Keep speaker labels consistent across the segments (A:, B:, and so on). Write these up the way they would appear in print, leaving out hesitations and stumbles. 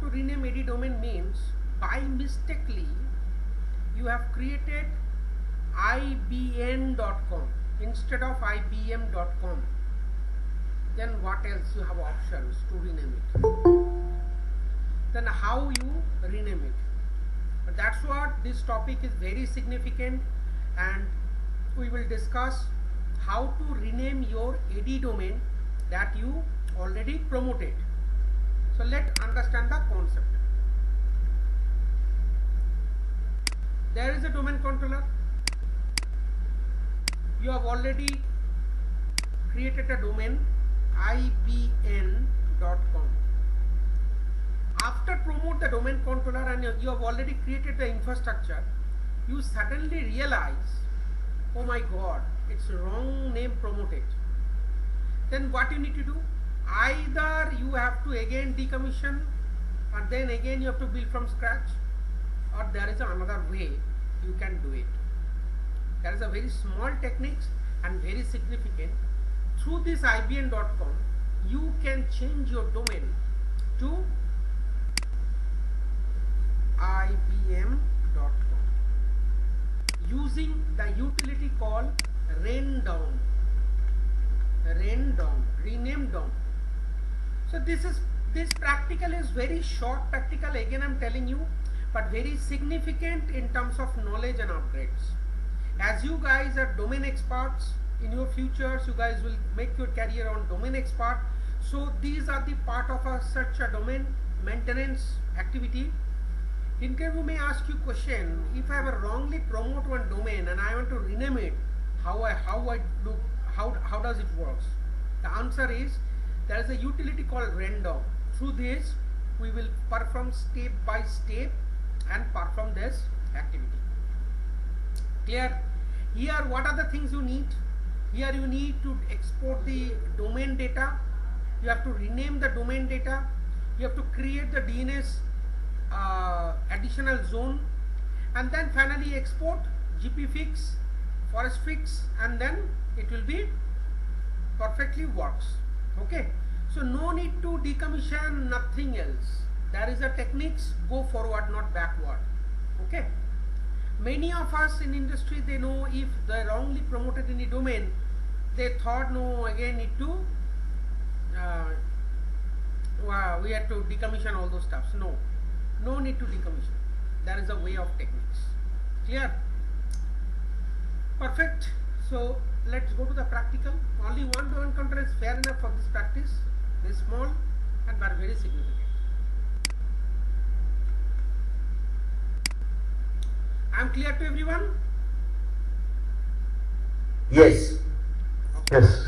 A: to rename any domain means by mistakenly you have created ibn.com instead of ibm.com, then what else you have options to rename it. Then how you rename it. But that's what this topic is very significant, and we will discuss how to rename your AD domain that you already promoted. So let's understand the concept. There is a domain controller. You have already created a domain ibn.com. After promote the domain controller and you have already created the infrastructure, you suddenly realize, oh my god, it's wrong name promoted. Then what you need to do? Either you have to again decommission, and then again you have to build from scratch, or there is another way you can do it. There is a very small techniques and very significant. Through this ibn.com, you can change your domain to ibm.com using the utility called rename down. So this practical is very short practical, again I'm telling you, but very significant in terms of knowledge and upgrades. As you guys are domain experts, in your futures you guys will make your career on domain expert. So these are the part of such a domain maintenance activity. Interview may ask you question, if I have wrongly promote one domain and I want to rename it, how does it works? The answer is there is a utility called random. Through this we will perform step by step and perform this activity. Clear? Here what are the things you need? Here you need to export the domain data, you have to rename the domain data, you have to create the DNS additional zone, and then finally export GPFix, ForestFix, and then it will be perfectly works. Okay, so no need to decommission, nothing else. There is a techniques, go forward not backward. Okay, many of us in industry, they know if they wrongly promoted any domain, they thought no, again need to we have to decommission all those stuffs. No need to decommission. There is a way of techniques. Clear? Perfect. So let's go to the practical. Only one domain controller is fair enough for this practice. They is small and but very significant. I am clear to everyone?
B: Yes.
A: Okay.
B: Yes.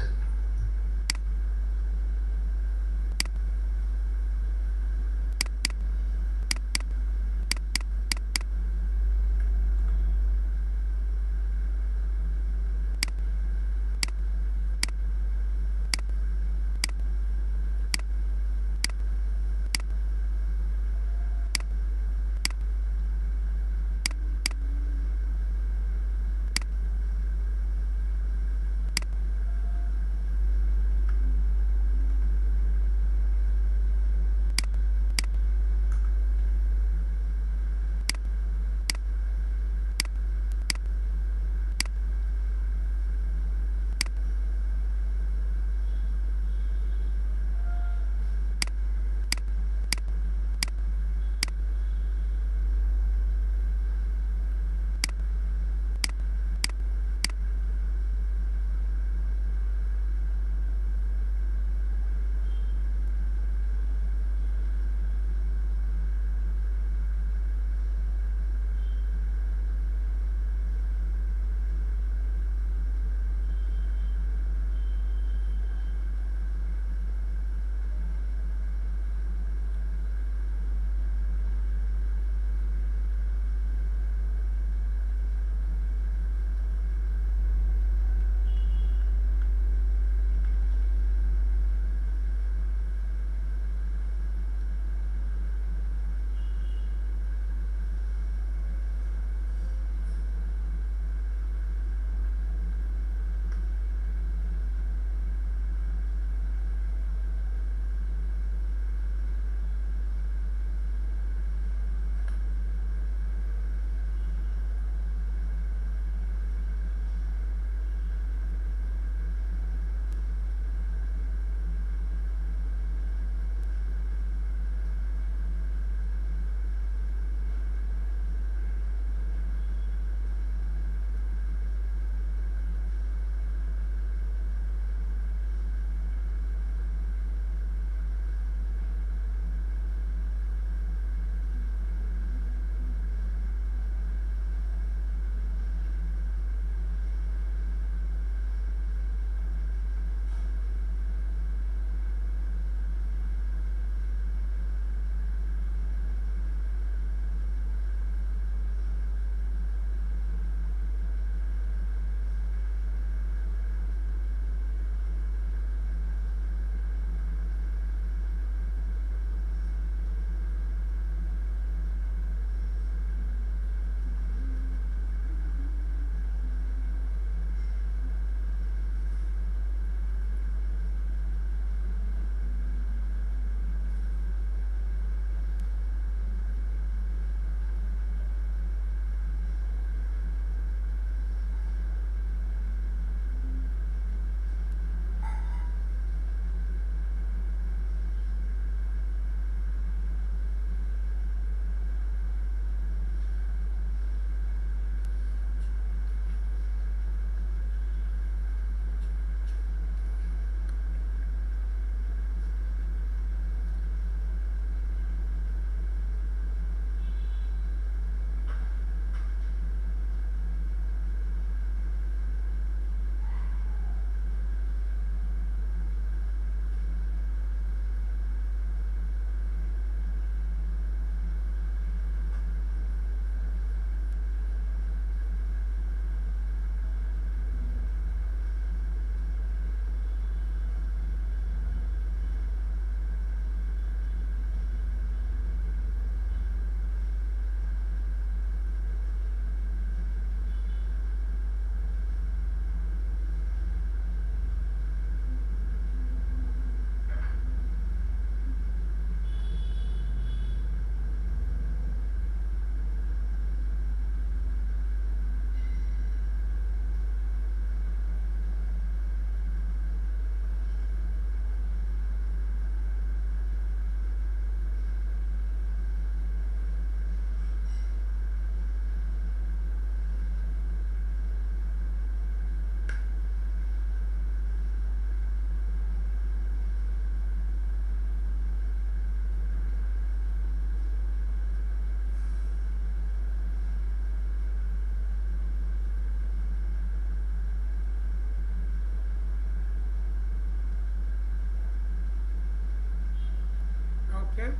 A: Okay,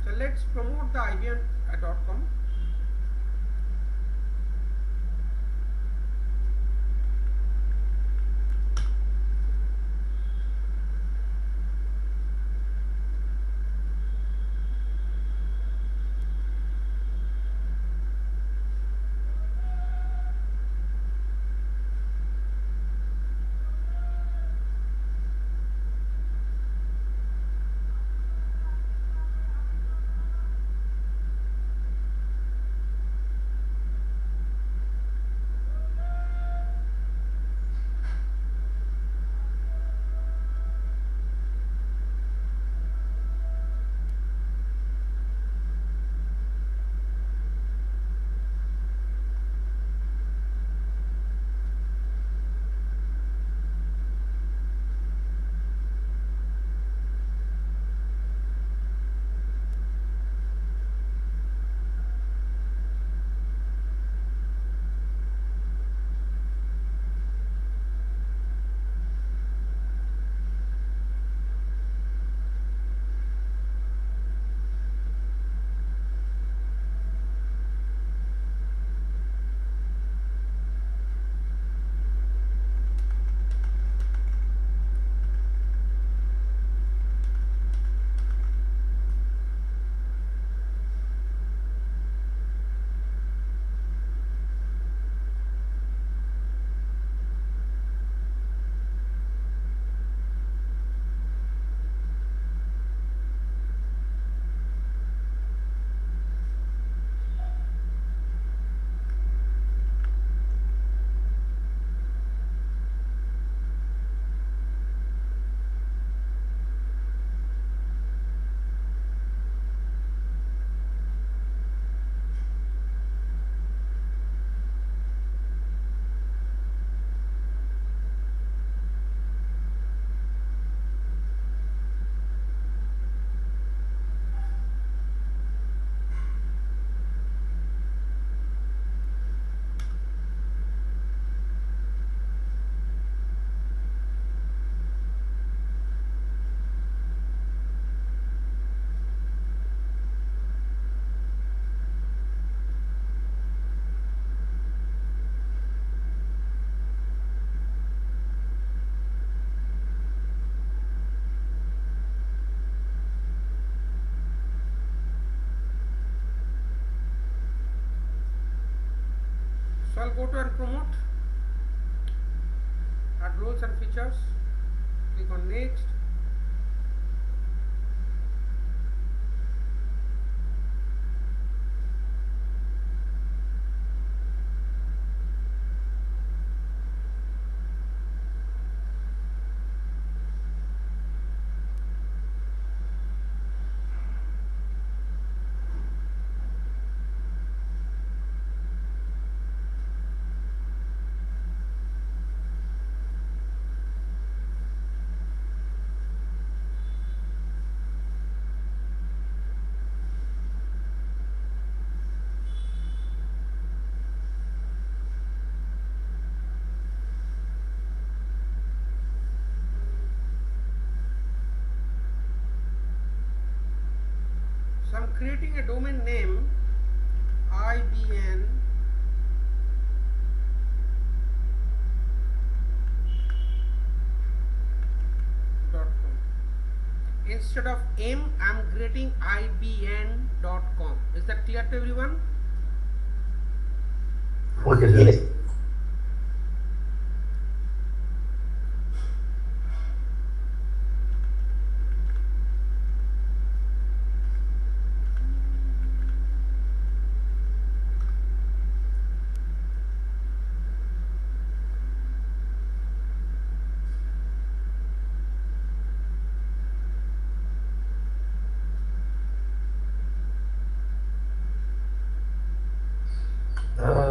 A: so let's promote the IBM.com. So I'll go to and promote, add roles and features, click on next. So I'm creating a domain name IBN.com. Instead of M, I'm creating IBN.com. Is that clear to everyone?
B: Okay, sir. Yes.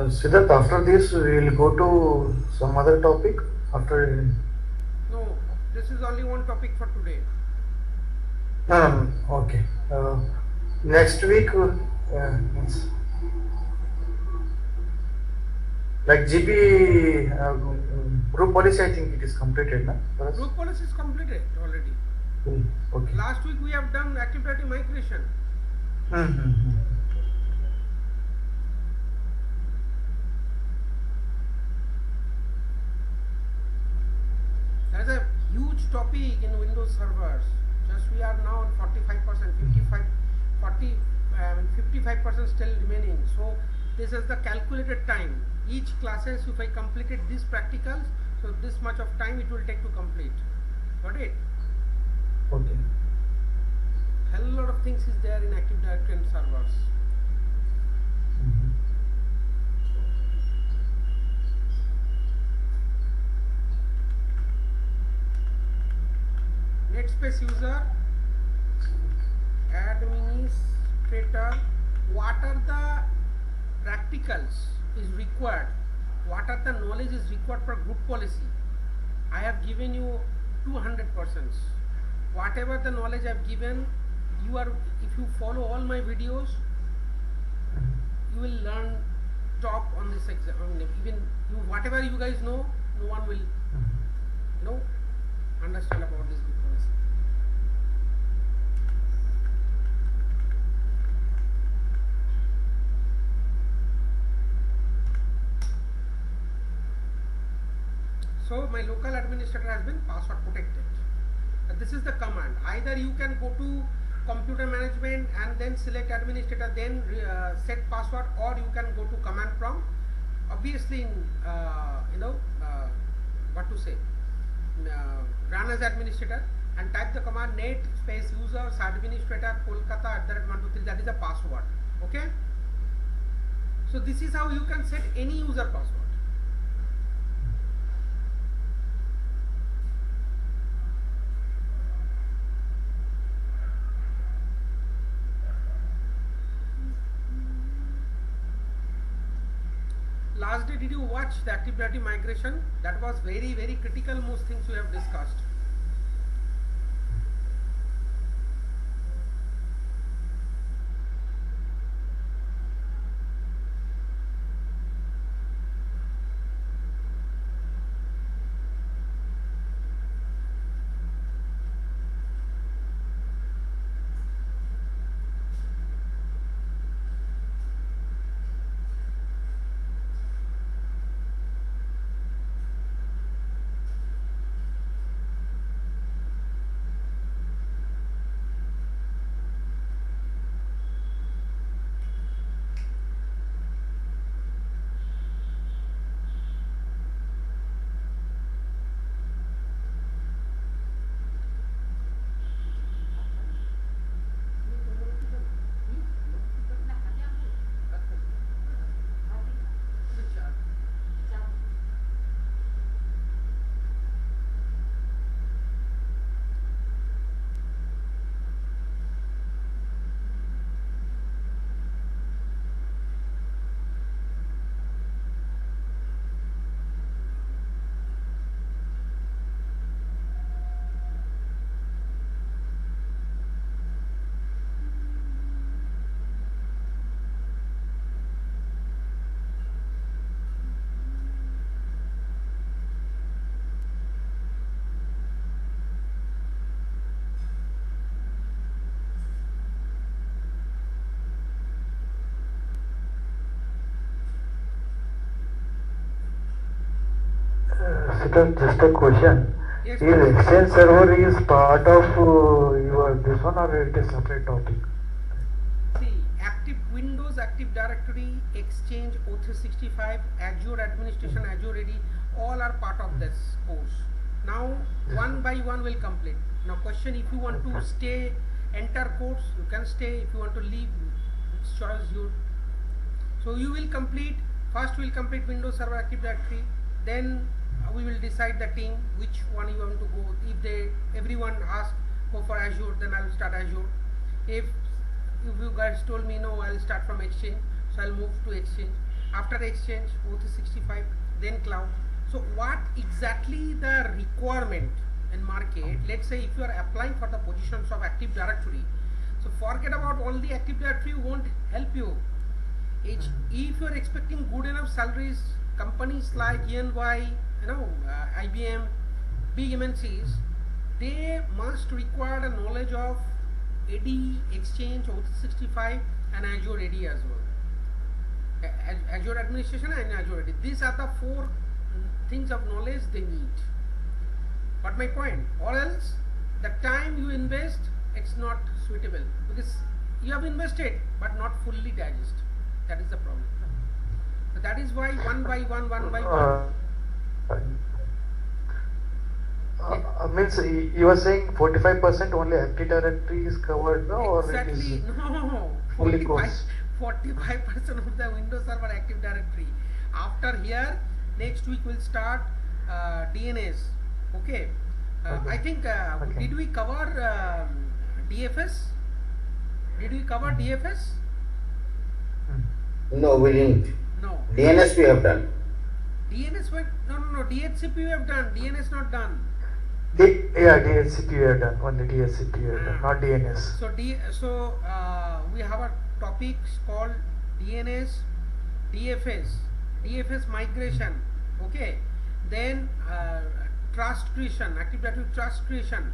B: Siddharth, after this we will go to some other topic after.
A: No, this is only one topic for today.
B: Okay. Next week, like GB group policy, I think it is completed, na?
A: Group policy is completed already.
B: Okay.
A: Last week we have done Active Directory migration.
B: Mm-hmm.
A: There is a huge topic in Windows servers. Just we are now on 45%, 55, 40, 55% still remaining. So this is the calculated time. Each classes, if I completed these practicals, so this much of time it will take to complete. Got it?
B: Okay.
A: Hell lot of things is there in Active Directory and servers.
B: Mm-hmm.
A: Netspace user, administrator, what are the practicals is required, what are the knowledge is required for group policy. I have given you 200%. Whatever the knowledge I have given, you are, if you follow all my videos, you will learn top on this exam. Even you, whatever you guys know, no one will understand about this group policy. So my local administrator has been password protected. This is the command. Either you can go to computer management and then select administrator, then set password, or you can go to command prompt. Obviously, what to say, run as administrator and type the command net space users administrator Kolkata @123. That is the password. Okay. So this is how you can set any user password. Last day, did you watch the Active Directory migration? That was very, very critical. Most things we have discussed.
B: Siddharth, just a question.
A: Yes,
B: Is
A: please.
B: Exchange server is part of your this one or it is separate topic?
A: See, Windows Active Directory, Exchange, O365, Azure Administration, Azure Ready, all are part of this course. Now, one by one will complete. Now, question: if you want to stay, enter course, you can stay. If you want to leave, it's choice you. So you will complete. First, we will complete Windows Server Active Directory. Then we will decide the team which one you want to go. If everyone asks go for Azure, then I will start Azure. If you guys told me no, I'll start from Exchange, so I'll move to Exchange. After Exchange, O365, then cloud. So what exactly the requirement in market? Let's say if you are applying for the positions of Active Directory, so forget about only Active Directory won't help you. If you are expecting good enough salaries, companies like EY, IBM, big MNCs, they must require a knowledge of AD, Exchange, O365 and Azure AD as well. Azure administration and Azure AD. These are the four things of knowledge they need. But my point, or else the time you invest, it's not suitable because you have invested but not fully digest. That is the problem. So that is why one by one.
B: Means you are saying 45% only Active Directory is covered, no? Or it
A: Exactly.
B: is
A: No.
B: fully course?
A: 45% of the Windows Server Active Directory. After here, next week we'll start DNS. Okay.
B: Okay.
A: I think
B: Okay.
A: did we cover DFS? Did we cover DFS?
C: No, we didn't.
A: No.
C: DNS we have done.
A: DNS went no. DHCP we have done. DNS not done.
B: Yeah, DHCP we have done, only DHCP we have done, not DNS.
A: So we have a topics called DNS, DFS migration. Okay. Then trust creation, Active Directory trust creation.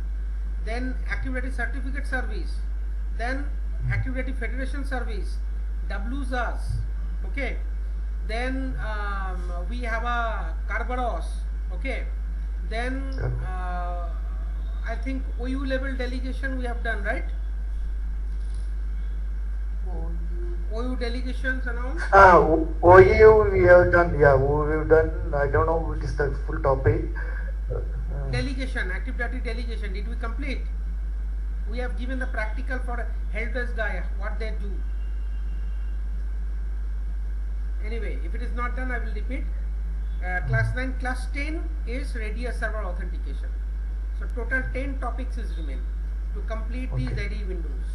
A: Then Active Directory certificate service. Then Active Directory federation service. WSAS. Okay. Then we have a Kerberos. Okay. Then I think OU level delegation we have done, right? OU delegations and all.
B: OU we have done, yeah, we have done, I don't know what is the full topic.
A: Delegation, Active Directory delegation. Did we complete? We have given the practical for helpdesk guy, what they do. Anyway, if it is not done, I will repeat. Class 9, class 10 is Radius server authentication. So total 10 topics is remain to complete these
B: Okay.
A: AD windows.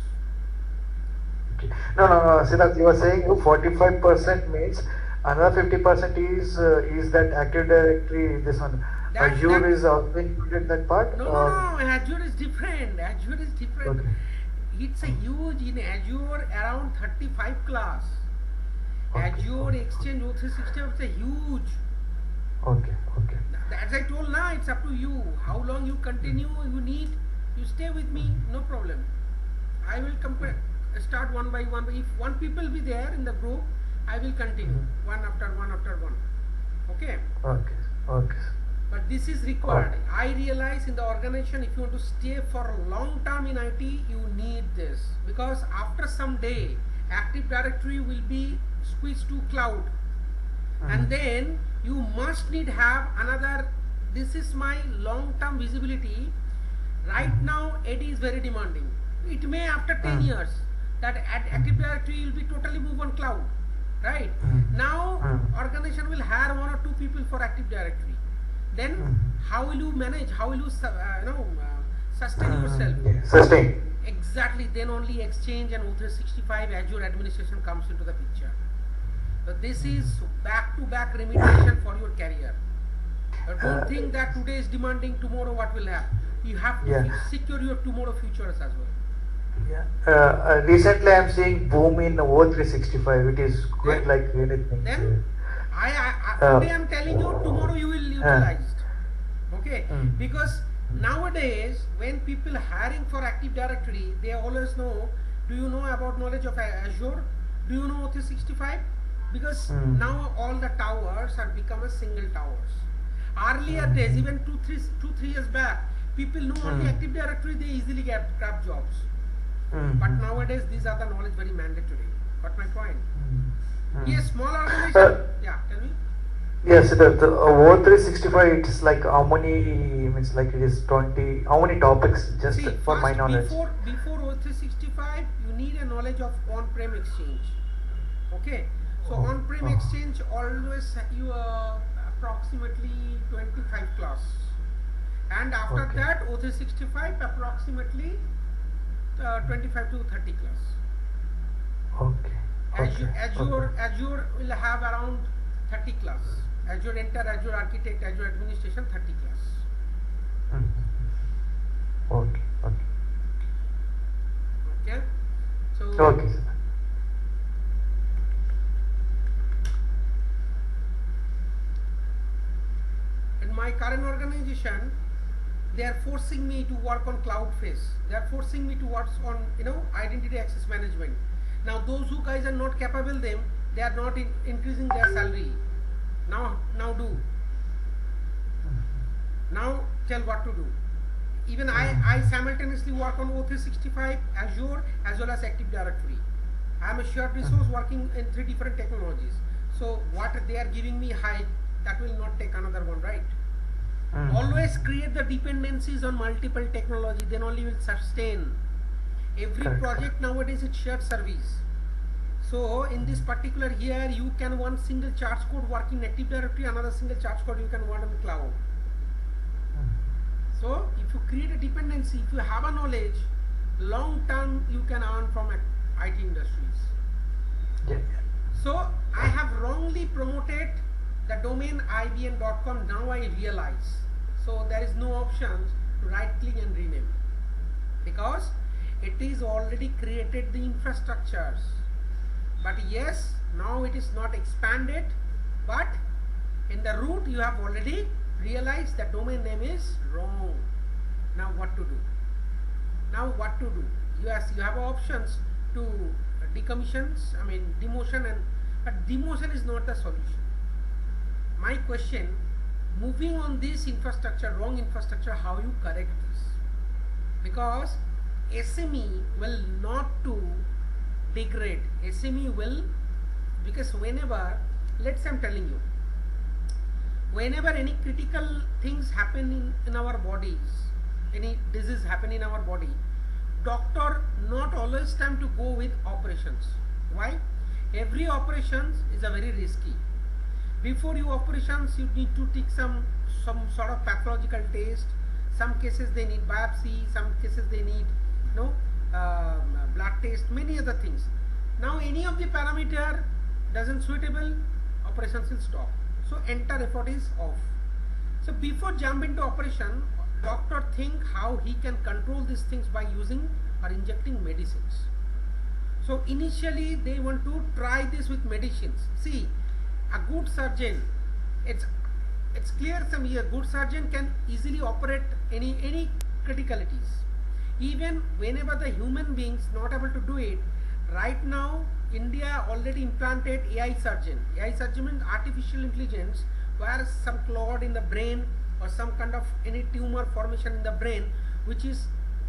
B: Okay. No, Siddharth, you are saying 45% means another 50% is that Active Directory, this one. Azure is also included that part?
A: No, Azure is different. Azure is different.
B: Okay.
A: It's a huge in Azure around 35 class.
B: Okay,
A: Azure
B: okay,
A: Exchange O365 is a huge.
B: Okay.
A: As I told now, it's up to you. How long you continue, you need, you stay with me, no problem. I will start one by one. If one people be there in the group, I will continue one after one. Okay.
B: Okay.
A: But this is required. I realize in the organization, if you want to stay for a long term in IT, you need this because after some day, Active Directory will be switched to cloud, and then you must need have another. This is my long term visibility. Right now, AD is very demanding. It may after 10 years that Active Directory will be totally move on cloud. Right now, organization will hire 1 or 2 people for Active Directory. Then how will you manage? How will you sustain yourself?
B: Sustain.
A: Exactly. Then only Exchange and O365 Azure administration comes into the picture. So this is back-to-back remediation for your career. Don't think that today is demanding, tomorrow what will happen. You have to secure your tomorrow futures as well.
B: Yeah. Recently, I am seeing boom in O365. It is going like anything.
A: Then today I am telling you, tomorrow you will utilize. Okay, because nowadays when people hiring for Active Directory, they always know. Do you know about knowledge of Azure? Do you know O365? Because now all the towers are become a single towers. Earlier days, even 2-3 years back, people know only Active Directory. They easily grab jobs. But nowadays, these are the knowledge very mandatory. Got my point? Yes, small organization. Yeah, tell me.
B: Yes, the O365, it is like how many, means like it is 20, how many topics, just
A: See,
B: for my knowledge.
A: Before O365, you need a knowledge of on-prem exchange. Okay, so on-prem exchange always you approximately 25 class, and after that O365 approximately 25 to 30 class. Azure will have around 30 class. Azure Enter, Azure Architect, Azure Administration 30 class. Okay. So.
B: Okay.
A: In my current organization, they are forcing me to work on cloud face. They are forcing me to work on, you know, identity access management. Now those who guys are not capable them, they are not increasing their salary. Now do. Now tell what to do. Even I simultaneously work on O365, Azure, as well as Active Directory. I am a shared resource working in 3 different technologies. So what they are giving me high, that will not take another one, right? Always create the dependencies on multiple technology, then only will sustain. Every project nowadays is shared service. So in this particular here, you can one single charge code work in Active Directory, another single charge code you can work on cloud. So if you create a dependency, if you have a knowledge, long term you can earn from IT industries.
B: Yeah.
A: So I have wrongly promoted the domain ibm.com. Now I realize. So there is no options to right click and rename, because it is already created the infrastructures. But yes, now it is not expanded, but in the root you have already realized that domain name is wrong. Now what to do? Now what to do? Yes, you have options to demotion, but demotion is not the solution. My question, moving on this infrastructure, wrong infrastructure, how you correct this? Because SME will not to degrade. SME will, because whenever, let's say I'm telling you, whenever any critical things happen in our bodies, any disease happen in our body, doctor not always time to go with operations. Why? Every operations is a very risky. Before you operations, you need to take some sort of pathological test. Some cases they need biopsy, some cases they need blood test, many other things. Now any of the parameter doesn't suitable, operations will stop. So entire effort is off. So before jump into operation, doctor think how he can control these things by using or injecting medicines. So initially they want to try this with medicines. See, a good surgeon, it's clear some here, good surgeon can easily operate any criticalities. Even whenever the human beings not able to do it, right now India already implanted AI surgeon. AI surgeon means artificial intelligence, where some clot in the brain or some kind of any tumor formation in the brain, which is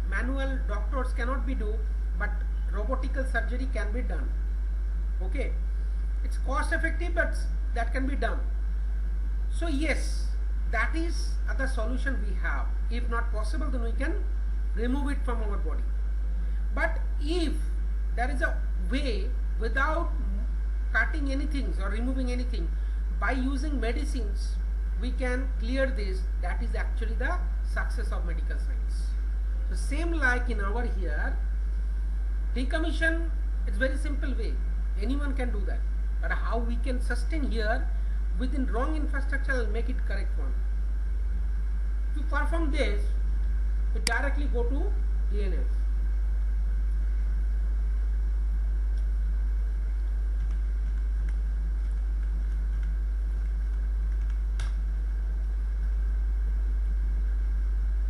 A: manual doctors cannot be do, but robotical surgery can be done. Okay, it's cost effective, but that can be done. So yes, that is the solution we have. If not possible, then we can remove it from our body. But if there is a way without cutting anything or removing anything, by using medicines we can clear this, that is actually the success of medical science. So same like in our here, decommission, it's very simple way, anyone can do that. But how we can sustain here within wrong infrastructure, I'll make it correct one. To perform this, we directly go to DNS.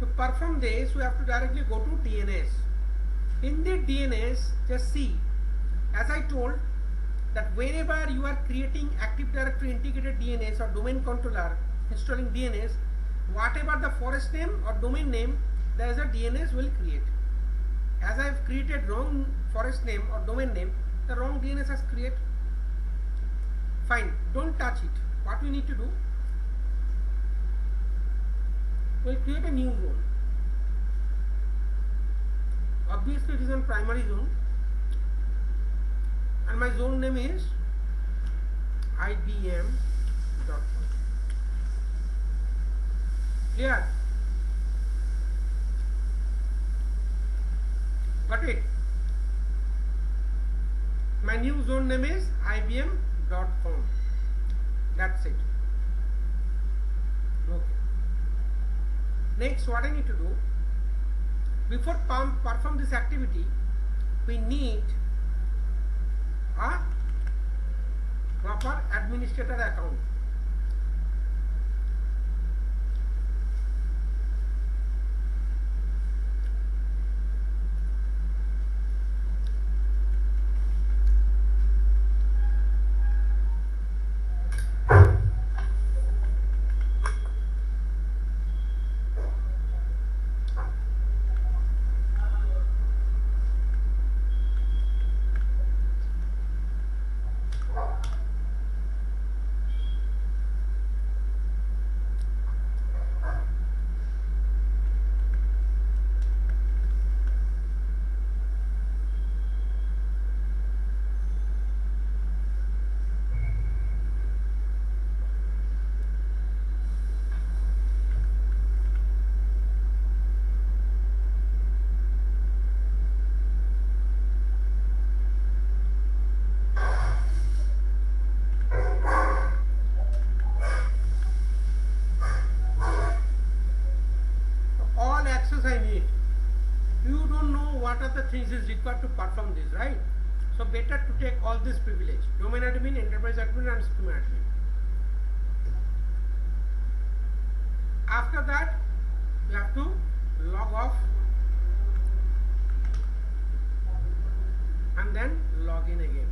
A: To perform this, we have to directly go to DNS. In the DNS, just see, as I told, that whenever you are creating Active Directory integrated DNS or domain controller, installing DNS, whatever the forest name or domain name, there is a DNS will create. As I have created wrong forest name or domain name, the wrong DNS has created. Fine, don't touch it. What we need to do, we'll create a new zone. Obviously it is on primary zone, and my zone name is ibm.com. Clear? Got it? My new zone name is ibm.com. That's it. Okay. Next, what I need to do, before perform this activity, we need a proper administrator account. better to take all this privilege: domain admin, enterprise admin, and schema admin. After that, you have to log off and then log in again.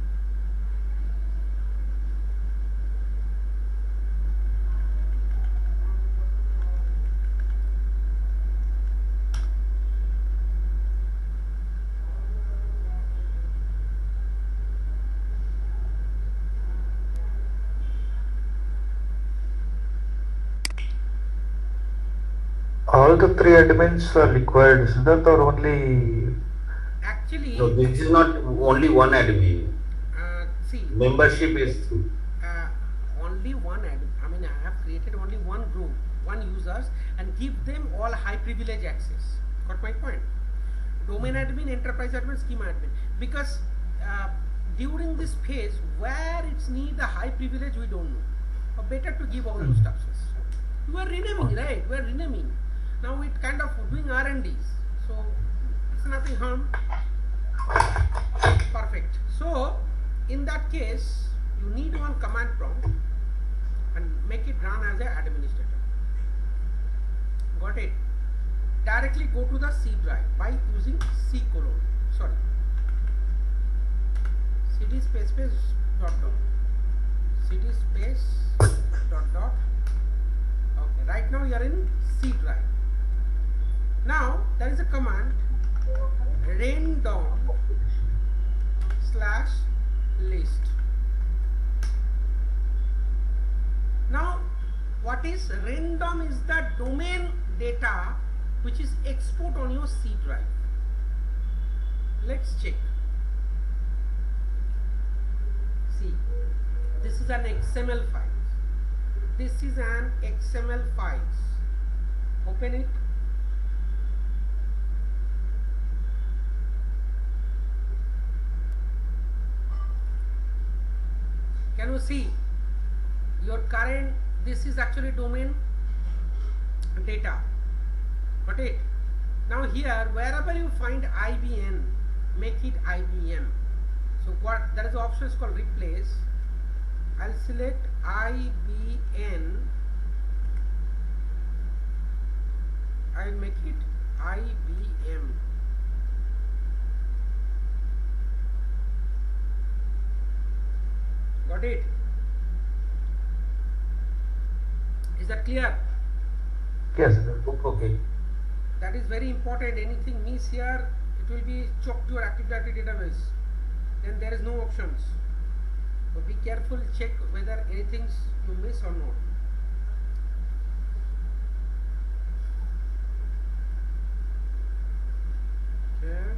B: All the three admins are required, Siddharth, or only?
A: Actually,
C: No, this is not only one admin.
A: see,
C: Membership is
A: only one admin. I mean, I have created only one group, one users, and give them all high privilege access. Got my point? Domain admin, enterprise admin, schema admin. Because during this phase where it's need the high privilege, we don't know. Or better to give all those stuffs. We are renaming, right? We are renaming. Now it kind of doing R&Ds. So it's nothing harm. Perfect. So in that case, you need one command prompt and make it run as an administrator. Got it? Directly go to the C drive by using C:. Sorry. cd space dot dot. cd space dot dot. Okay. Right now you are in C drive. Now there is a command random/list. Now what is random is the domain data which is export on your C drive. Let's check. See, this is an XML file. This is an XML file. Open it. Can you see your current? This is actually domain data. Got it? Now here, wherever you find IBN, make it IBM. So what there is an option is called replace. I'll select IBN. I'll make it IBM. Got it? Is that clear?
B: Yes.
C: okay.
A: That is very important. Anything miss here, it will be choked to your Active Directory database. Then there is no options. So be careful, check whether anything you miss or not. Okay.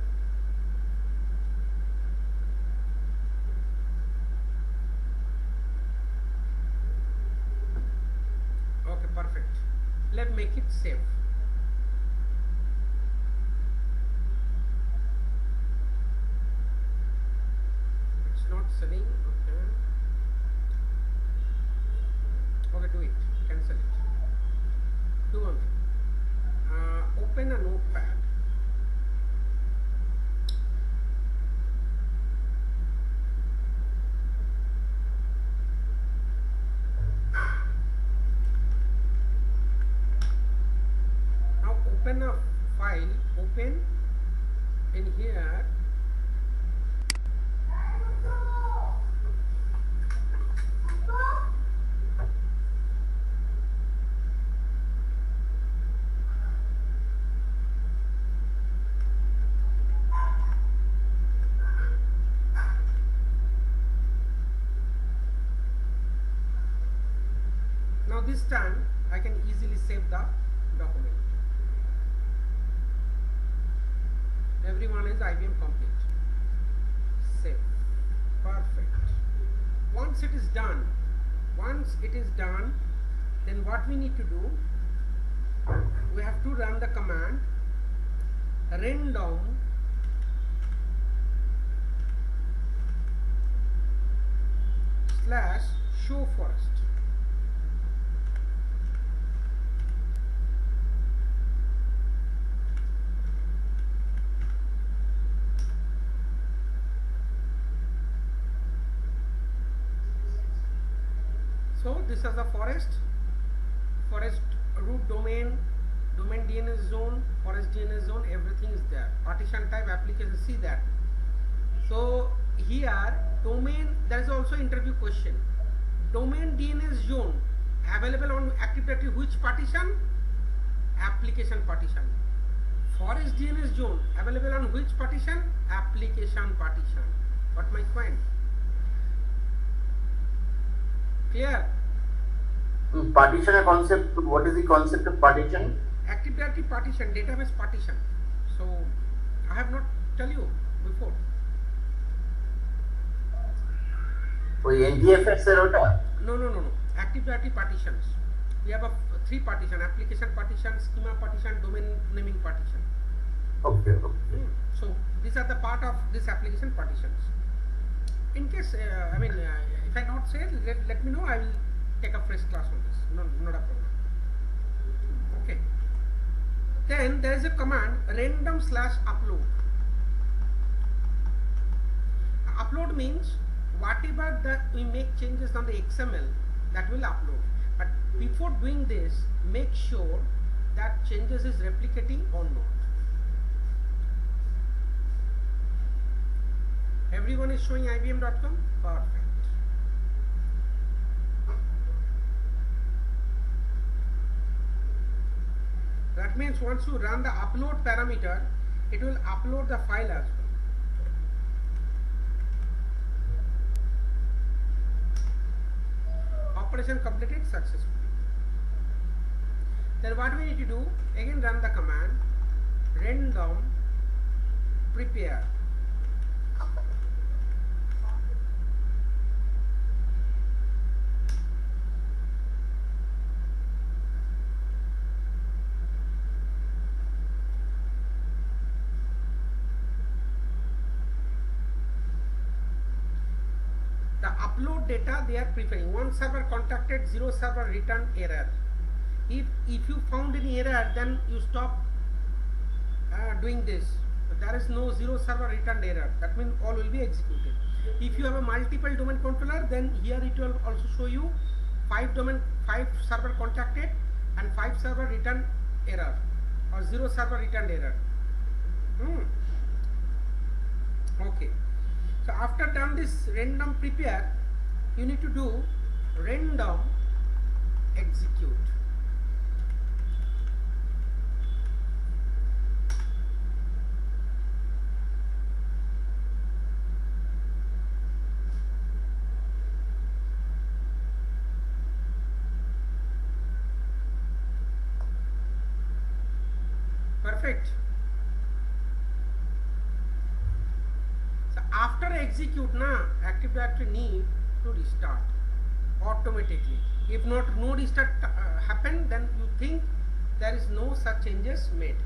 A: Okay, perfect. Let's make it save. It's not selling. Okay. Okay, do it. Cancel it. Do one thing. Open a notepad. Now open a file. Open in here. Now this time I can easily save the document. Everyone is IBM complete. Save. Perfect. Once it is done, then what we need to do, we have to run the command random slash show forest. So this is the forest root domain, domain DNS zone, forest DNS zone, everything is there. Partition type application, see that. So here domain, there is also interview question. Domain DNS zone available on Active Directory which partition? Application partition. Forest DNS zone available on which partition? Application partition. Got my point? Clear?
C: Partition a concept. What is the concept of partition?
A: Active Directory partition, database partition. So I have not tell you before.
C: For NTFS error.
A: No. Active Directory partitions. We have a three partition: application partition, schema partition, domain naming partition.
C: Okay.
A: So these are the part of this application partitions. In case if I not say, let me know. I will take a fresh class on this. No, not a problem. Okay. Then there is a command random/upload. Upload means whatever that we make changes on the XML, that will upload. But before doing this, make sure that changes is replicating or not. Everyone is showing IBM.com? Perfect. That means once you run the upload parameter, it will upload the file as well. Operation completed successfully. Then what we need to do? Again run the command random prepare. The upload data they are preferring. One server contacted, 0 server return error. If you found any error, then you stop doing this. There is no 0 server return error. That means all will be executed. If you have a multiple domain controller, then here it will also show you 5 server contacted and 5 server return error or 0 server return error. Okay. So after done this random prepare, you need to do random execute. Perfect. So after execute na, Active Directory need to restart automatically. If no restart happen, then you think there is no such changes made.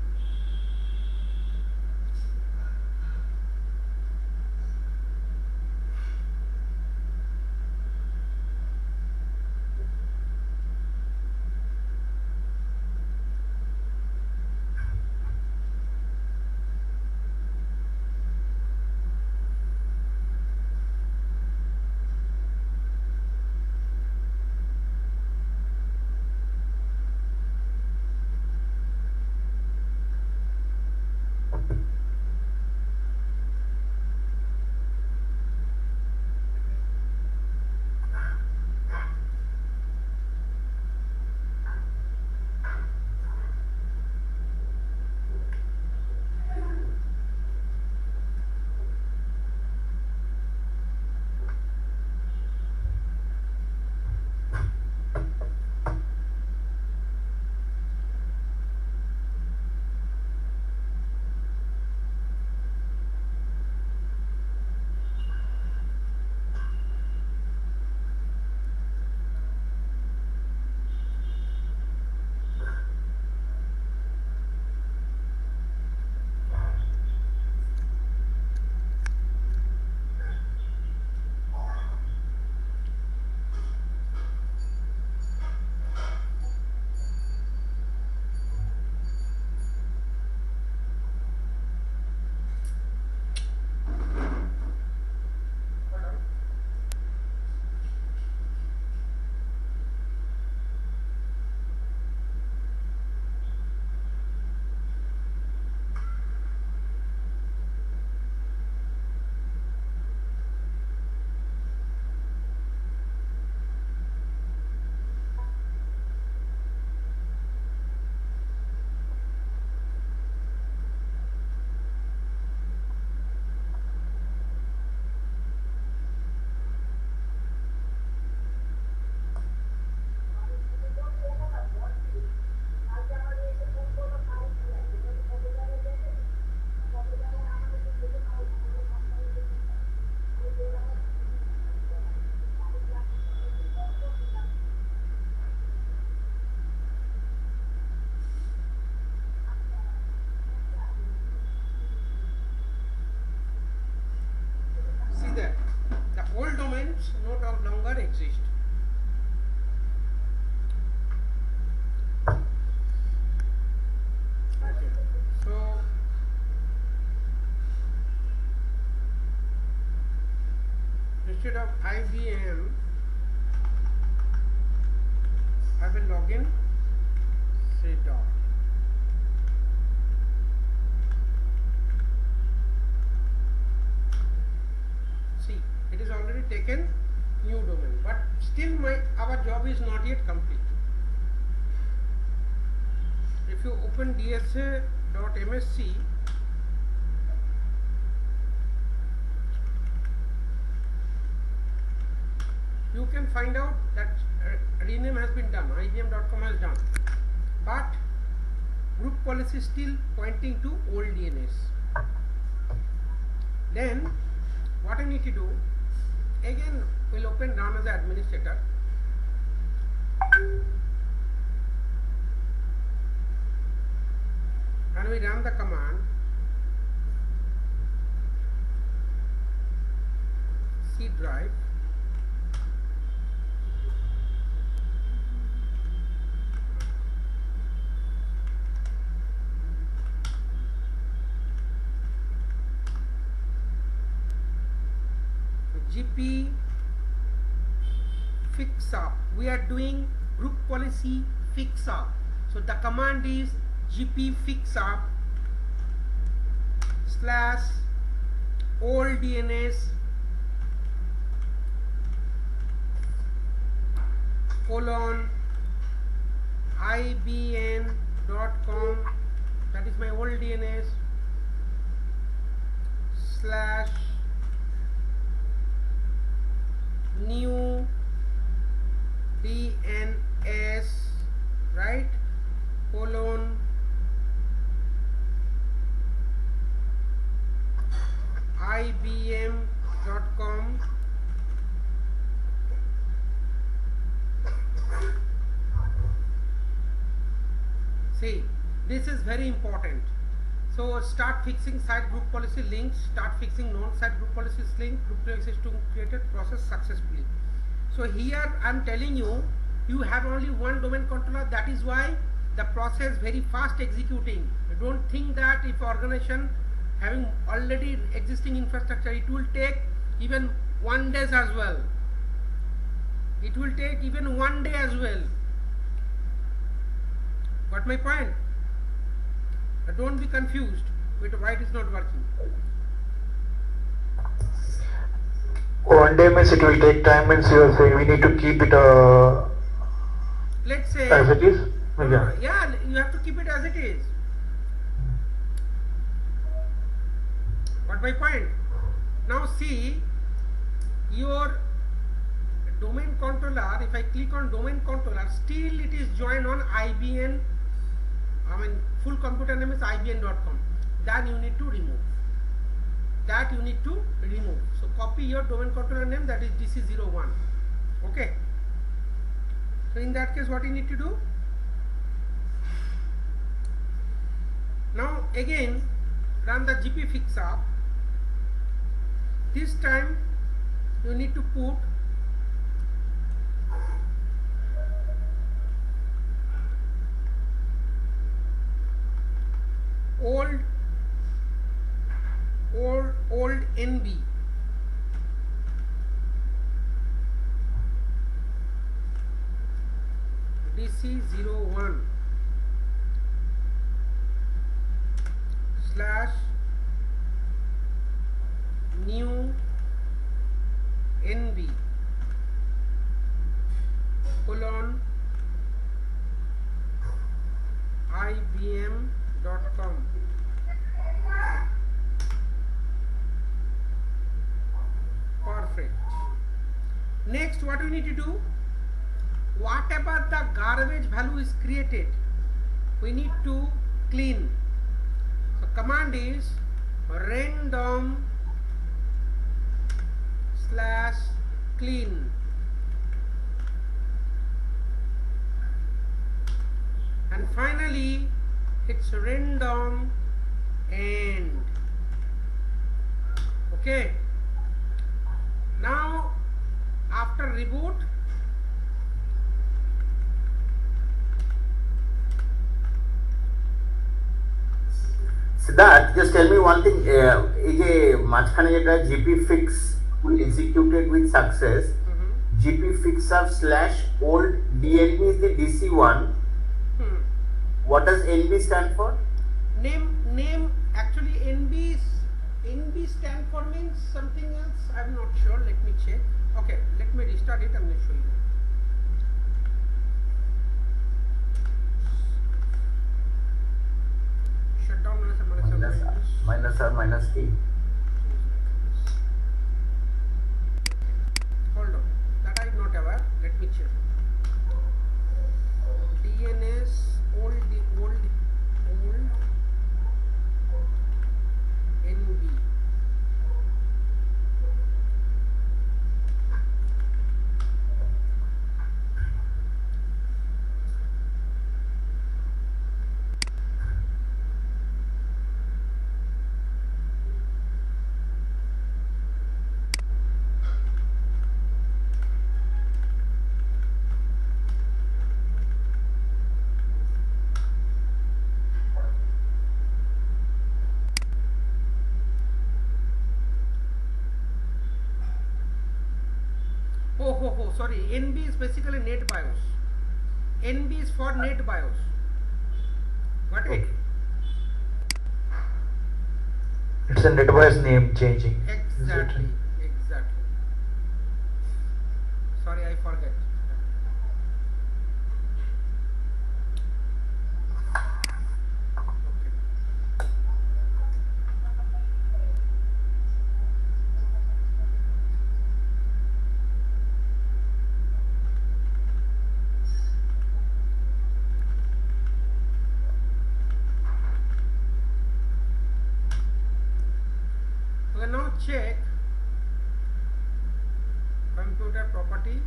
A: instead of IBM, I will log in CDOR. See, it is already taken new domain, but still our job is not yet complete. If you open dsa.msc, you can find out that rename has been done, IBM.com has done, but group policy is still pointing to old DNS. Then what I need to do, again we'll open run as an administrator. And we run the command C drive GP fix up. We are doing group policy fix up. So the command is GP fix up / old DNS colon IBN.com, that is my old DNS / new DNS, right, colon IBM.com. See, this is very important. So start fixing site group policy links, start fixing non-site group policies link, group policy is to created process successfully. So here I am telling you, you have only one domain controller, that is why the process very fast executing. You don't think that if organization having already existing infrastructure, it will take even 1 day as well. It will take even 1 day as well. Got my point? Don't be confused with why it is not working.
B: 1 day means it will take time, means you are saying we need to keep it
A: let's say
B: as it is?
A: Yeah, you have to keep it as it is. Got my point? Now see, your domain controller, if I click on domain controller, still it is joined on IBN. I mean full computer name is IBN.com. Then you need to remove. That you need to remove. So copy your domain controller name, that is DC01. Okay. So in that case, what you need to do? Now again run the GP fix up. This time you need to put old NB DC01 / new NB colon IBM.com. Perfect. Next, what we need to do? Whatever the garbage value is created, we need to clean. So command is random / clean. And finally it's random end. Okay. Now after reboot,
C: Siddharth, just tell me one thing. এই যে মাঝখানে যেটা GP fix executed with success. GP fixup slash old DNB is the DC one. What does NB stand for?
A: Name actually NB stand for means something else. I'm not sure. Let me check. Okay, let me restart it. I'm going to show you. Shutdown
C: minus R minus T.
A: Hold on, that I'm not aware. Let me check. DNS old NB. Oh, sorry. NB is basically net BIOS. NB is for net BIOS. Got it?
B: It's a NetBIOS name changing.
A: Exactly. Sorry, I forget. Okay, now check computer property.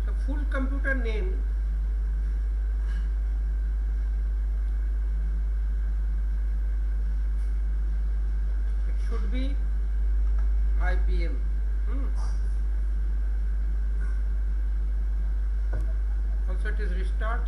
A: So full computer name it should be IBM. Also it is restart.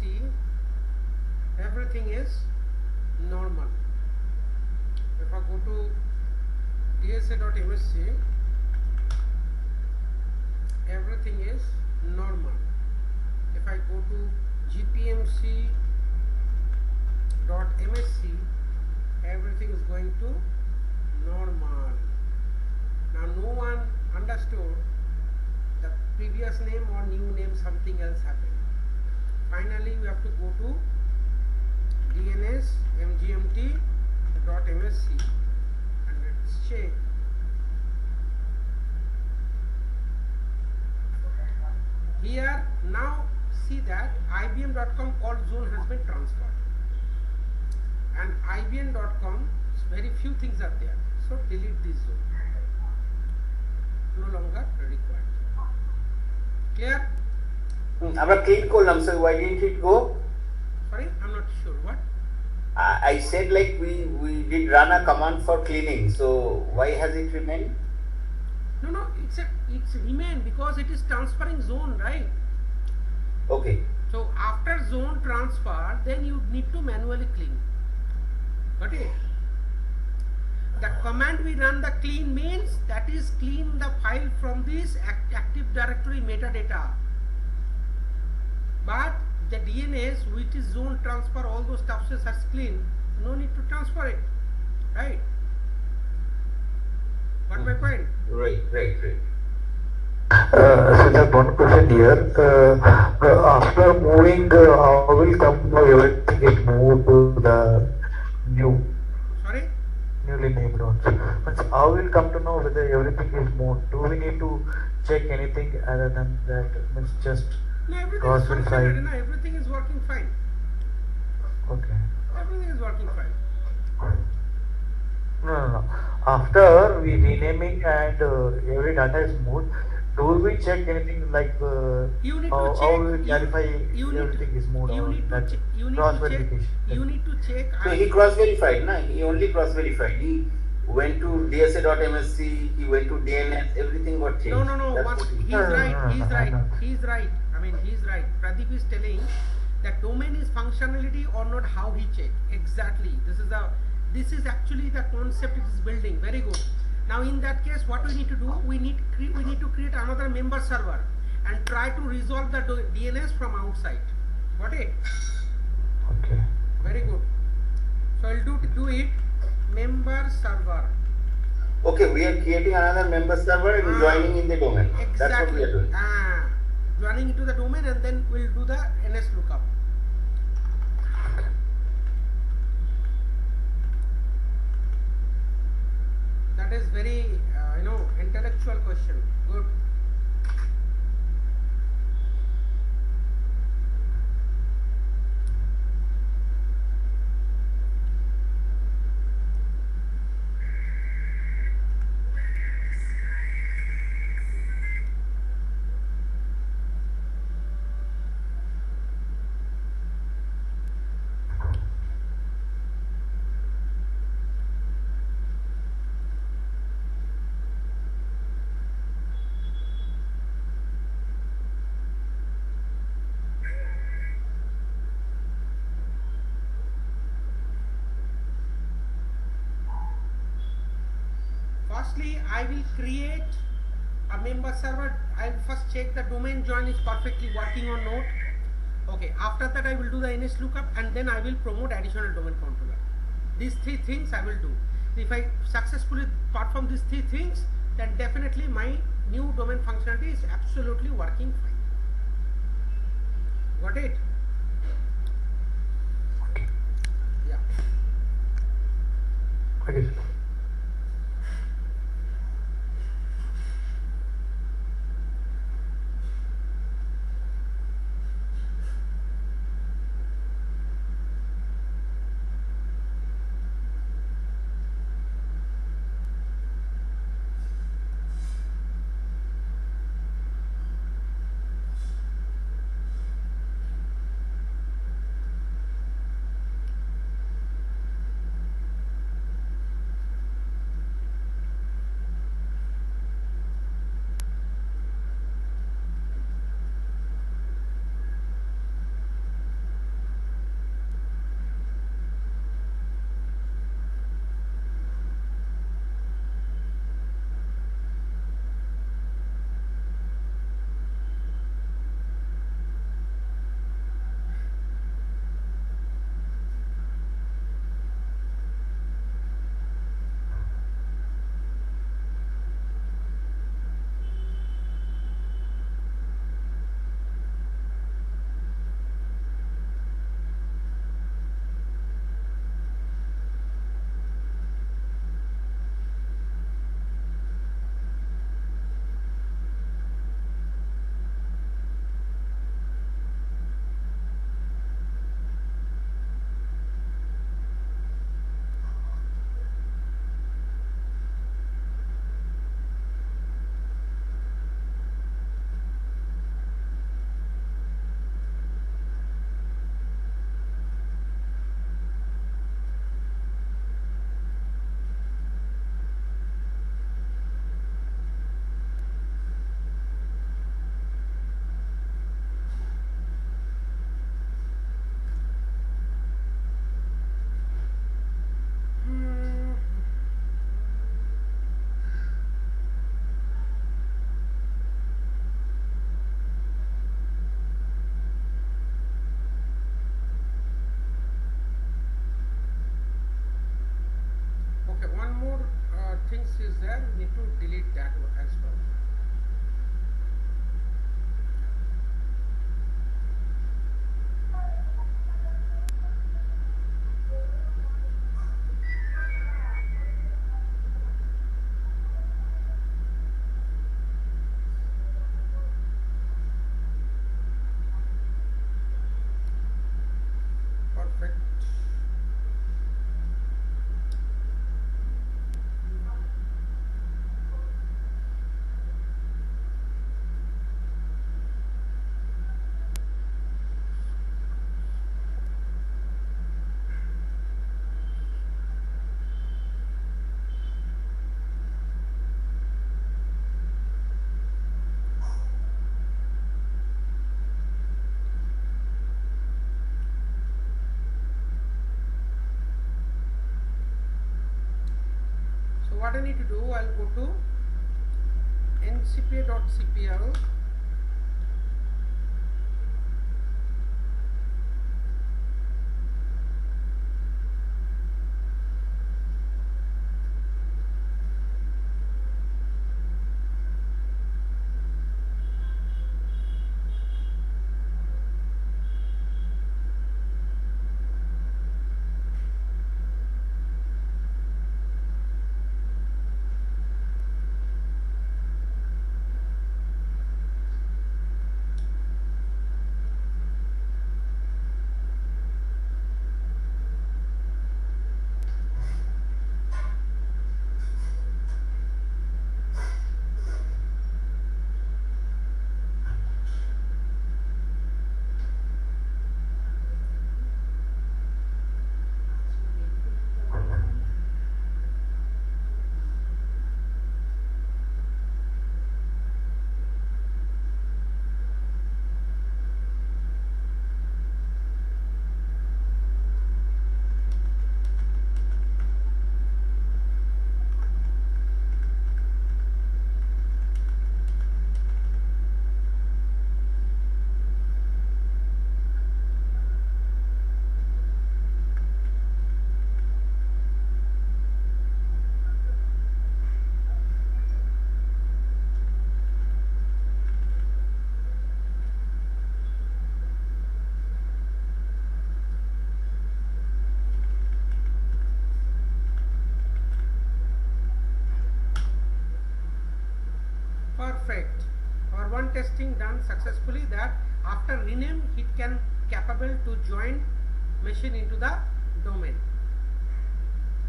A: See, everything is normal. If I go to dsa.msc, everything is normal. If I go to gpmc.msc, everything is going to normal. Now no one understood the previous name or new name, something else happened. Finally, we have to go to DNS is mgmt.msc, and let's check. Here now see that IBM.com alt zone has been transferred, and IBM.com very few things are there, so delete this zone, no longer required. Clear?
C: আমরা click করলাম, so why didn't it go?
A: Sorry, I'm not sure what.
C: I said like we did run a command for cleaning, so why has it remained?
A: No, it's remain because it is transferring zone, right?
C: Okay.
A: So after zone transfer, then you need to manually clean. Got it? The command we run, the clean, means that is clean the file from this Active Directory metadata. But the DNS which is zone transfer, all those stuffs are clean, no need to transfer it, right? Got my point?
C: Right.
B: So that one question here. After moving, how will come everything get moved to the
A: Sorry?
B: newly named ones? Means how will come to know whether everything is moved? Do we need to check anything other than that? Means just
A: No, everything
B: cross
A: is
B: verify.
A: functional. No, everything is working fine.
B: Okay.
A: Everything is working fine.
B: No. After we renaming and every data is moved, do we check anything like
A: You need
B: how,
A: to check.
B: how we clarify
A: you need
B: everything is moved
A: you
B: or
A: need to
B: that
A: check. You need
B: cross
A: to check.
B: verification?
A: You need to check.
C: So he cross-verified, no? He only cross-verified. He went to dsa.msc, he went to DNS, everything got changed.
A: No.
C: That's
A: What,
C: what he-
A: he's right.
B: No,
A: He's right.
B: no.
A: He's right. I mean, he's right. Pradeep is telling that domain is functionality or not. How he check exactly. This is actually the concept it is building. Very good. Now in that case, what we need to do? We need to create another member server and try to resolve the DNS from outside. Got it?
B: Okay.
A: Very good. So I'll do it. Member server.
C: Okay, we are creating another member server and joining in the domain.
A: Exactly.
C: That's what we are doing.
A: Joining into the domain, and then we'll do the NS lookup. That is very intellectual question. Good. Firstly, I will create a member server. I will first check the domain join is perfectly working or not. Okay, after that I will do the NS lookup, and then I will promote additional domain controller. These three things I will do. If I successfully perform these three things, then definitely my new domain functionality is absolutely working fine. Got it? Yeah.
B: Okay.
A: more things is there. We need to delete that as well. Perfect. So what I need to do, I'll go to ncpa.cpl. Perfect. Our one testing done successfully, that after rename it can capable to join machine into the domain.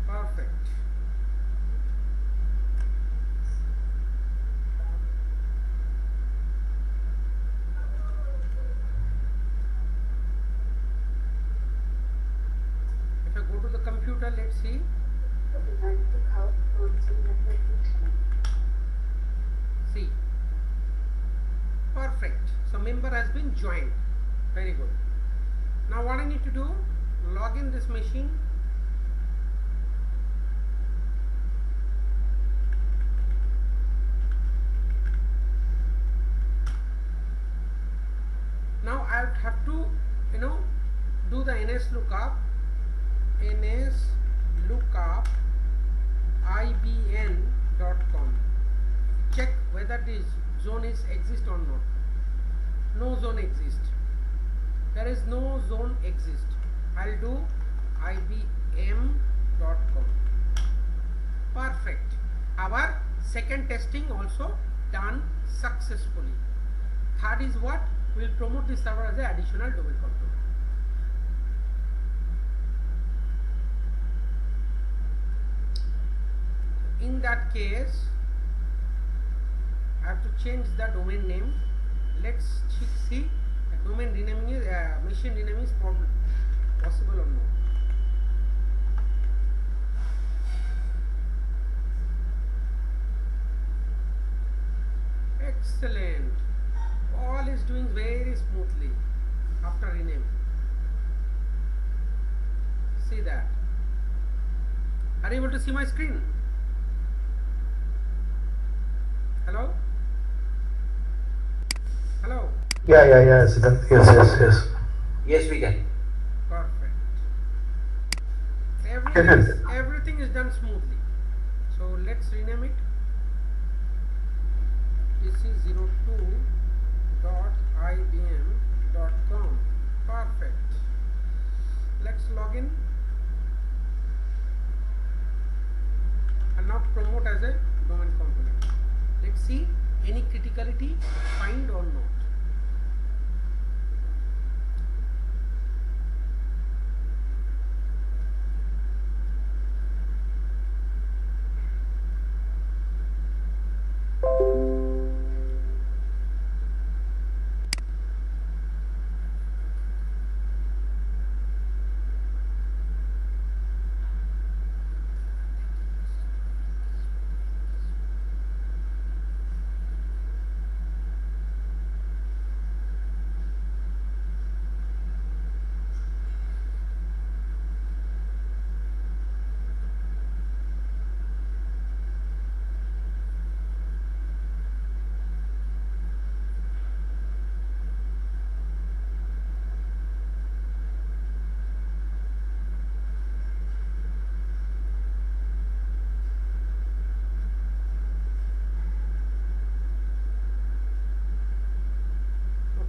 A: Perfect. If I go to the computer, let's see. See, perfect. So member has been joined. Very good. Now what I need to do, log in this machine. Now I have to, do the ns lookup ibn.com. Check whether this zone is exist or not. No zone exist. There is no zone exist. I'll do ibm.com. Perfect. Our second testing also done successfully. Third is what? We'll promote this server as an additional domain controller. In that case, I have to change the domain name. Let's see domain renaming is machine renaming is possible or not. Excellent. All is doing very smoothly after rename. See that. Are you able to see my screen? Hello? Hello?
B: Yeah, Siddharth. Yes.
C: Yes, we can.
A: Perfect. Everything is done smoothly. So let's rename it dc02.ibm.com. Perfect. Let's log in and now promote as a domain component. Let's see any criticality find or not.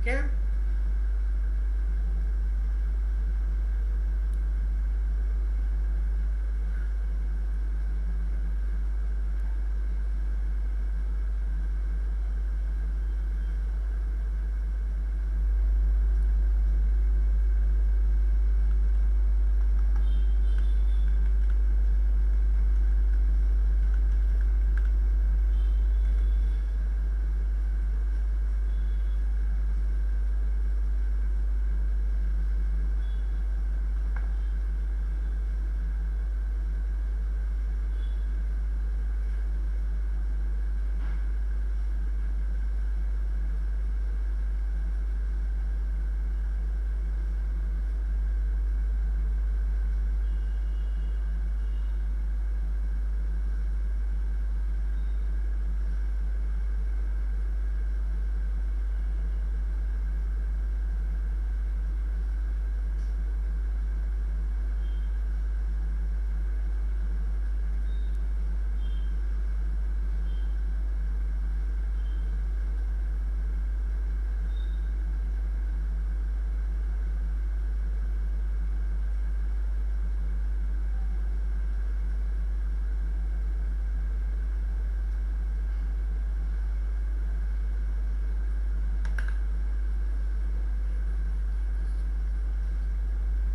A: Okay.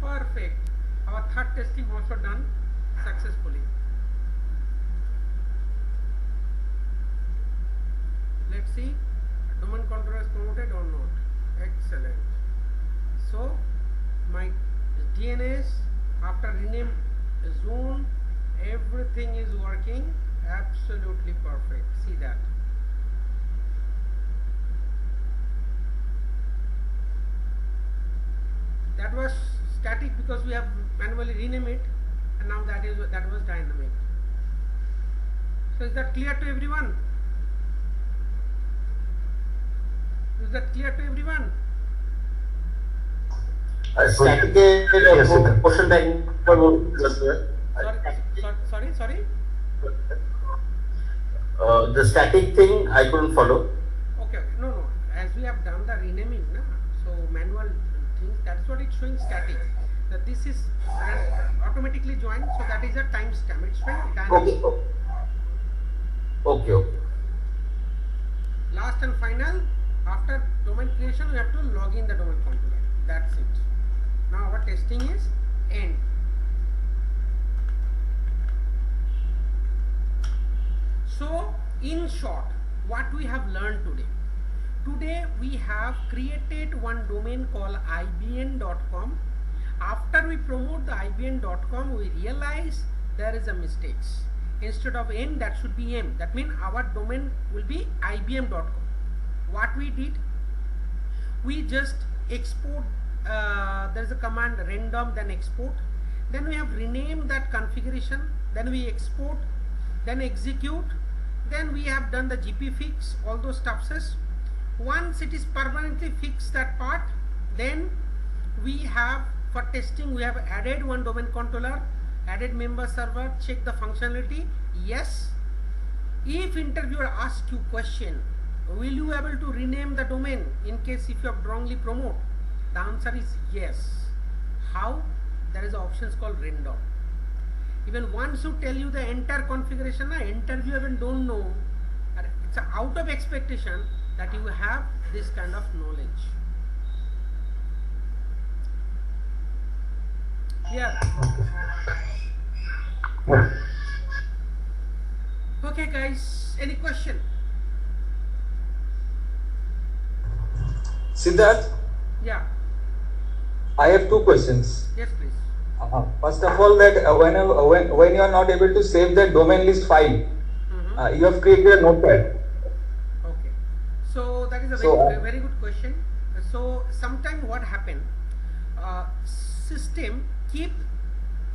A: Perfect. Our third testing also done successfully. Let's see, domain controller is promoted or not. Excellent. So my DNS after rename zone, everything is working absolutely perfect. See that. That was static because we have manually renamed it, and now that was dynamic. So is that clear to everyone? Is that clear to everyone?
C: Static
B: Yes, sir.
C: portion time
A: Sorry.
C: the static thing I couldn't follow.
A: Okay. No. As we have done the renaming, na, so manual things. That's what it's showing static. That this is automatically joined, so that is a timestamp. It's showing dynamic.
C: Okay.
A: Last and final, after domain creation, we have to log in the domain controller. That's it. Now our testing is end. So in short, what we have learned today? Today we have created one domain called ibn.com. After we promote the ibn.com, we realize there is a mistake. Instead of n, that should be m. That means our domain will be ibm.com. What we did, we just export, there is a command random, then export. Then we have renamed that configuration, then we export, then execute, then we have done the GP fix, all those stuffs. Once it is permanently fixed that part, then we have, for testing, we have added one domain controller, added member server, check the functionality, yes. If interviewer asks you question, will you able to rename the domain in case if you have wrongly promote? The answer is yes. How? There is options called random. Even once you tell you the entire configuration, interviewer even don't know. It's out of expectation that you have this kind of knowledge. Yeah. Okay guys, any question?
D: Siddharth,
A: Yeah.
D: I have two questions.
A: Yes, please.
D: First of all, that when you are not able to save the domain list file, you have created a notepad.
A: Okay. So that is a
D: So,
A: very good question. So sometimes what happen? System keep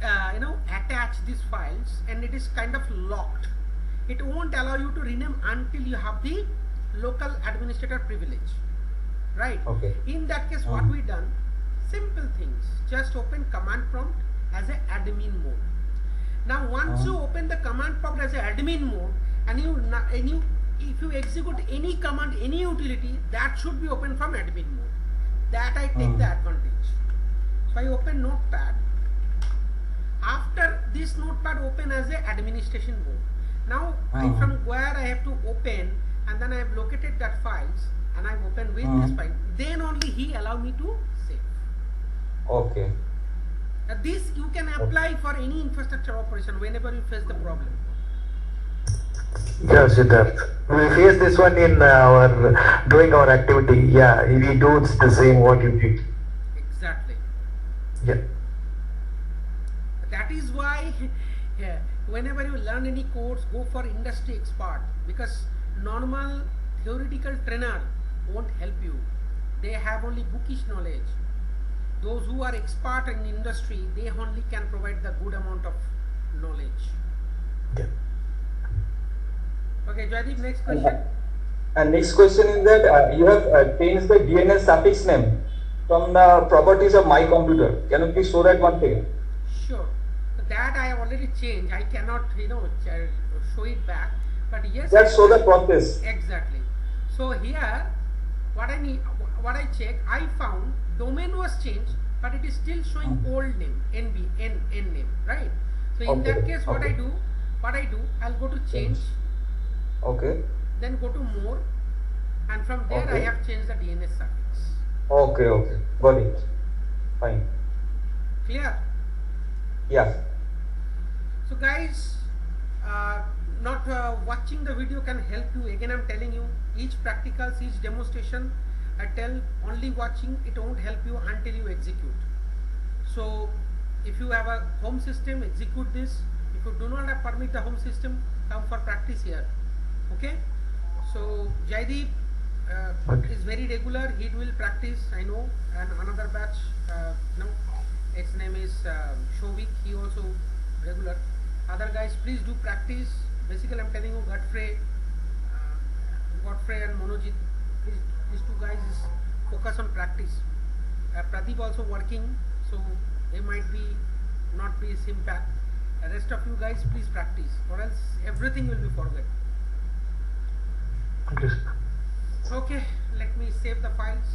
A: attach these files and it is kind of locked. It won't allow you to rename until you have the local administrator privilege, right?
D: Okay.
A: In that case, what we done? Simple things. Just open command prompt as a admin mode. Now, once you open the command prompt as a admin mode, and if you execute any command, any utility, that should be open from admin mode. That I take the advantage. So I open Notepad. After this Notepad open as a administration mode. Now from where I have to open, and then I have located that files, and I open with this file. Then only he allow me to save.
D: Okay.
A: This you can apply for any infrastructure operation whenever you face the problem.
B: Yeah, Siddharth. We face this one in our doing our activity. Yeah, we do the same what you did.
A: Exactly.
B: Yeah.
A: That is why whenever you learn any course, go for industry expert, because normal theoretical trainer won't help you. They have only bookish knowledge. Those who are expert in industry, they only can provide the good amount of knowledge.
B: Yeah.
A: Okay, Jaideep, next question.
D: And next question is that you have changed the DNS suffix name from the properties of my computer. Can you please show that one thing?
A: Sure. So that I have already changed. I cannot, show it back. But yes.
D: Just show the process.
A: Exactly. So here, what I checked, I found domain was changed, but it is still showing old name, N name, right? So in that case, what I do, I'll go to change.
D: Okay.
A: Then go to more, and from there I have changed the DNS suffix.
D: Okay. Got it. Fine.
A: Clear?
D: Yeah.
A: So guys, not watching the video can help you. Again, I'm telling you, each practicals, each demonstration, I tell only watching, it won't help you until you execute. So if you have a home system, execute this. If you do not have permit the home system, come for practice here. Okay? So Jaideep is very regular. He will practice, I know. And another batch, its name is Shovik. He also regular. Other guys, please do practice. Basically, I'm telling you, Godfrey and Monojit, these two guys is focus on practice. Pradeep also working, so they might be not be same path. The rest of you guys, please practice, or else everything will be forget.
B: Yes.
A: Okay, let me save the files.